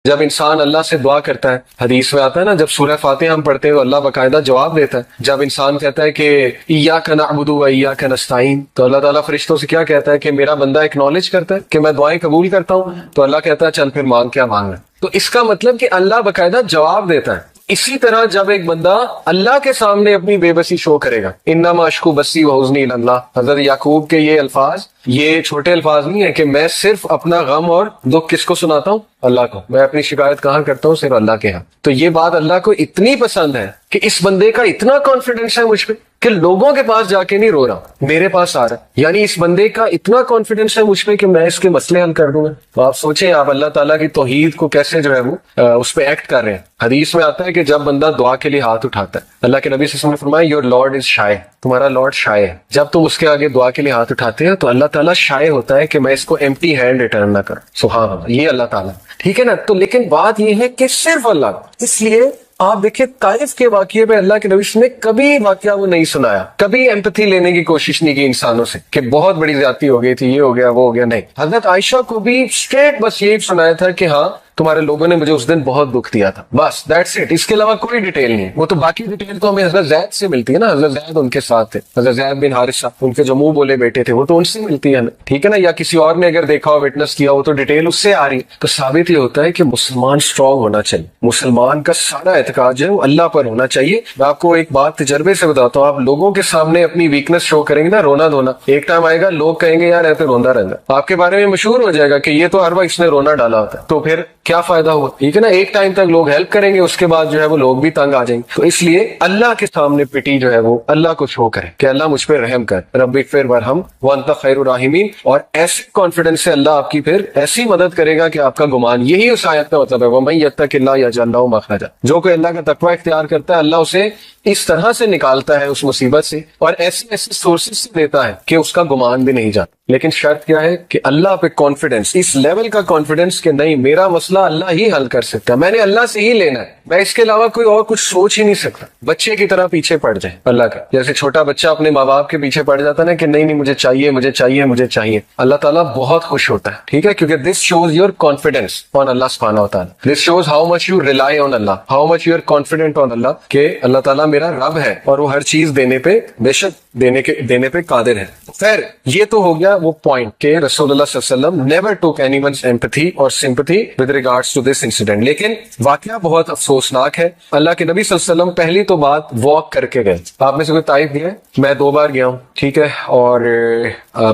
جب انسان اللہ سے دعا کرتا ہے، حدیث میں آتا ہے نا، جب سورہ فاتحہ ہم پڑھتے ہیں تو اللہ باقاعدہ جواب دیتا ہے. جب انسان کہتا ہے کہ ایاک نعبد و ایاک نستعین، تو اللہ تعالیٰ فرشتوں سے کیا کہتا ہے کہ میرا بندہ ایکنالج کرتا ہے کہ میں دعائیں قبول کرتا ہوں، تو اللہ کہتا ہے چل پھر مانگ کیا مانگنا. تو اس کا مطلب کہ اللہ باقاعدہ جواب دیتا ہے. اسی طرح جب ایک بندہ اللہ کے سامنے اپنی بے بسی شو کرے گا، انما اشکو بسی و حزنی الی اللہ، حضرت یعقوب کے یہ الفاظ، یہ چھوٹے الفاظ نہیں ہیں کہ میں صرف اپنا غم اور دکھ کس کو سناتا ہوں؟ اللہ کو. میں اپنی شکایت کہاں کرتا ہوں؟ صرف اللہ کے ہاں. تو یہ بات اللہ کو اتنی پسند ہے کہ اس بندے کا اتنا کانفیڈنس ہے مجھ پہ کہ لوگوں کے پاس جا کے نہیں رو رہا، میرے پاس آ رہا ہے. یعنی اس بندے کا اتنا کانفیڈنس ہے مجھ پہ کہ میں اس کے مسئلے حل کر دوں گا. تو آپ سوچیں آپ اللہ تعالیٰ کی توحید کو کیسے جو ہے وہ اس پہ ایکٹ کر رہے ہیں. حدیث میں آتا ہے کہ جب بندہ دعا کے لیے ہاتھ اٹھاتا ہے، اللہ کے نبی صلی اللہ علیہ وسلم نے فرمایا یور لارڈ از شائے، تمہارا لارڈ شائے ہے. جب تم اس کے آگے دعا کے لیے ہاتھ اٹھاتے ہیں تو اللہ تعالیٰ شائے ہوتا ہے کہ میں اس کو ایمپٹی ہینڈ ریٹرن نہ کروں. سبحان اللہ، یہ اللہ تعالیٰ. ٹھیک ہے نا. تو لیکن بات یہ ہے کہ صرف اللہ. اس لیے آپ دیکھیں طائف کے واقعے پہ اللہ کے نبی نے کبھی واقعہ وہ نہیں سنایا، کبھی ایمپتھی لینے کی کوشش نہیں کی انسانوں سے کہ بہت بڑی زیادتی ہو گئی تھی، یہ ہو گیا وہ ہو گیا. نہیں، حضرت عائشہ کو بھی اسٹریٹ بس یہی سنایا تھا کہ ہاں تمہارے لوگوں نے مجھے اس دن بہت دکھ دیا تھا، بس دیٹس اٹ. اس کے علاوہ کوئی ڈیٹیل نہیں. وہ تو باقی ڈیٹیل تو ہمیں حضرت زید سے ملتی ہے نا، حضرت زید ان کے ساتھ تھے، حضرت زید بن حارثہ ان کے جو منہ بولے بیٹے تھے، وہ تو ان سے ملتی ہے نا. ٹھیک ہے نا. یا کسی اور نے اگر دیکھا ہو، وٹنس کیا ہو، تو ڈیٹیل اس سے آ رہی. تو ثابت یہ ہوتا ہے کہ مسلمان اسٹرانگ ہونا چاہیے. مسلمان کا سارا اعتقاد جو ہے وہ اللہ پر ہونا چاہیے. میں آپ کو ایک بات تجربے سے بتاتا ہوں، آپ لوگوں کے سامنے اپنی ویکنس شو کریں گے نا، رونا دھونا، ایک ٹائم آئے گا لوگ کہیں گے یار ایسے روندا رہتا، آپ کے بارے میں مشہور ہو جائے گا کہ یہ تو ہر وقت اس نے رونا ڈالا ہوتا ہے. تو پھر کیا فائدہ ہوا؟ ٹھیک ہے نا. ایک ٹائم تک لوگ ہیلپ کریں گے، اس کے بعد جو ہے وہ لوگ بھی تنگ آ جائیں گے. تو اس لیے اللہ کے سامنے پٹی جو ہے وہ اللہ کو شو کرے کہ اللہ مجھ پہ رحم کر، رب اغفر وارحم وانت خیر الراحمین. اور ایسے کانفیڈنس سے اللہ آپ کی پھر ایسی مدد کرے گا کہ آپ کا گمان، یہی اس آیت کا مطلب ہے وَمَن يَتَّقِ اللَّهَ يَجْعَل لَهُ مَخْرَجًا. جو کوئی اللہ کا تقوی اختیار کرتا ہے اللہ اسے اس طرح سے نکالتا ہے اس مصیبت سے، اور ایسے ایسے سورسز سے دیتا ہے کہ اس کا گمان بھی نہیں جاتا. لیکن شرط کیا ہے کہ اللہ پہ کانفیڈنس، اس لیول کا کانفیڈنس کہ نہیں میرا مسئلہ اللہ ہی حل کر سکتا ہے، میں نے اللہ سے ہی لینا ہے، میں اس کے علاوہ کوئی اور کچھ سوچ ہی نہیں سکتا. بچے کی طرح پیچھے پڑ جائے اللہ کا، جیسے چھوٹا بچہ اپنے ماں باپ کے پیچھے پڑ جاتا ہے نا کہ نہیں مجھے چاہیے مجھے چاہیے مجھے چاہیے. اللہ تعالیٰ بہت خوش ہوتا ہے. ٹھیک ہے. کیونکہ this shows your confidence on اللہ سبحانہ وتعالی. This shows how much you rely on اللہ، how much you are confident on اللہ کہ اللہ تعالیٰ میرا رب ہے اور وہ ہر چیز دینے پہ بے شک دینے پہ قادر ہے. خیر یہ تو ہو گیا وہ پوائنٹ کہ رسول اللہ صلی اللہ علیہ وسلم never took anyone's empathy or sympathy with regards to this incident. لیکن واقعہ بہت افسوسناک ہے. اللہ کے نبی صلی اللہ علیہ وسلم پہلی تو بات واک کر کے گئے. آپ میں سے کوئی طائف گیا ہے؟ میں 2 بار گیا ہوں. ٹھیک ہے. اور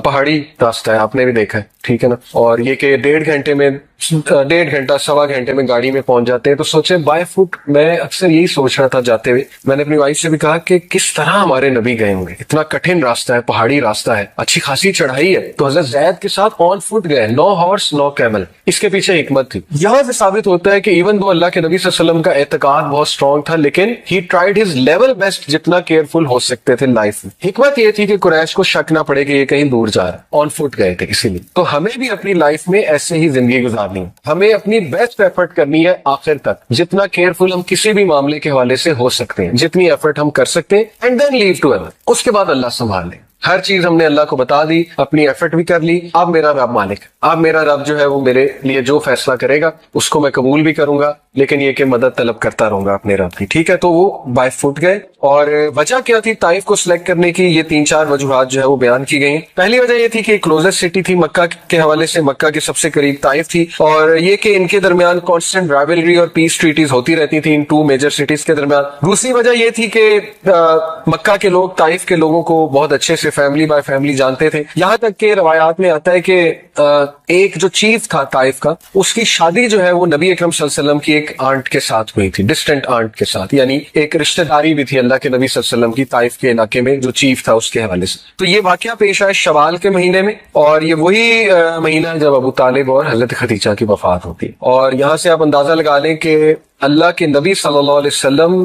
پہاڑی راستہ ہے، آپ نے بھی دیکھا ہے. ٹھیک ہے نا. اور یہ کہ 1.5 گھنٹے میں 1.5 گھنٹہ 1.25 گھنٹے میں گاڑی میں پہنچ جاتے ہیں. تو سوچیں بائی فٹ، میں اکثر یہی سوچ رہا تھا جاتے ہوئے، میں نے اپنی وائف سے بھی کہا کہ کس طرح ہمارے نبی گئے ہوں گے. اتنا کٹھن راستہ ہے، پہاڑی راستہ ہے، اچھی خاصی چڑھائی ہے. تو حضرت زید کے ساتھ آن فٹ گئے، نو ہارس نو کیمل. اس کے پیچھے حکمت تھی. یہاں سے ثابت ہوتا ہے کہ ایون دو اللہ کے نبی صلی اللہ علیہ وسلم کا اعتقاد بہت اسٹرانگ تھا، لیکن ہی ٹرائیڈ ہز لیول بیسٹ جتنا کیئرفل ہو سکتے تھے لائف میں. حکمت یہ تھی کہ قریش کو شک نہ پڑے کہ یہ کہیں دور جا رہا ہے. آن فٹ گئے تھے اسی لیے. تو ہمیں بھی اپنی لائف میں ایسے ہی زندگی گزارنی ہے. ہمیں اپنی بیسٹ ایفرٹ کرنی ہے آخر تک، جتنا کیئرفل ہم کسی بھی معاملے کے حوالے سے ہو سکتے ہیں، جتنی ایفرٹ ہم کر سکتے ہیں. And then live to ever. اس کے بعد اللہ سنبھال لے. ہر چیز ہم نے اللہ کو بتا دی، اپنی ایفرٹ بھی کر لی. اب میرا رب مالک، اب میرا رب جو ہے وہ میرے لیے جو فیصلہ کرے گا اس کو میں قبول بھی کروں گا، لیکن یہ کہ مدد طلب کرتا رہوں گا اپنے رب کی. ٹھیک ہے. تو وہ بائی فٹ گئے. اور وجہ کیا تھی طائف کو سلیکٹ کرنے کی؟ یہ 3-4 وجوہات جو ہے وہ بیان کی گئی. پہلی وجہ یہ تھی کہ کلوزسٹ سٹی تھی مکہ کے حوالے سے، مکہ کے سب سے قریب طائف تھی، اور یہ کہ ان کے درمیان کانسٹنٹ رائولری اور پیس ٹریٹیز ہوتی رہتی تھی ان 2 میجر سٹیز کے درمیان. دوسری وجہ یہ تھی کہ مکہ کے لوگ طائف کے لوگوں کو بہت اچھے سے فیملی بائی فیملی جانتے تھے. یہاں تک کہ روایات میں آتا ہے کہ ایک جو چیف تھا طائف کا، اس کی شادی جو ہے وہ نبی اکرم صلی اللہ علیہ وسلم کی ایک آنٹ کے ساتھ ہوئی تھی، ڈسٹنٹ آنٹ کے ساتھ، یعنی ایک رشتہ داری بھی تھی اللہ کے نبی صلی اللہ علیہ وسلم کی طائف کے علاقے میں جو چیف تھا اس کے حوالے سے. تو یہ واقعہ پیش آیا شوال کے مہینے میں، اور یہ وہی مہینہ ہے جب ابو طالب اور حضرت خدیجہ کی وفات ہوتی ہے. اور یہاں سے آپ اندازہ لگا لیں کہ اللہ کے نبی صلی اللہ علیہ وسلم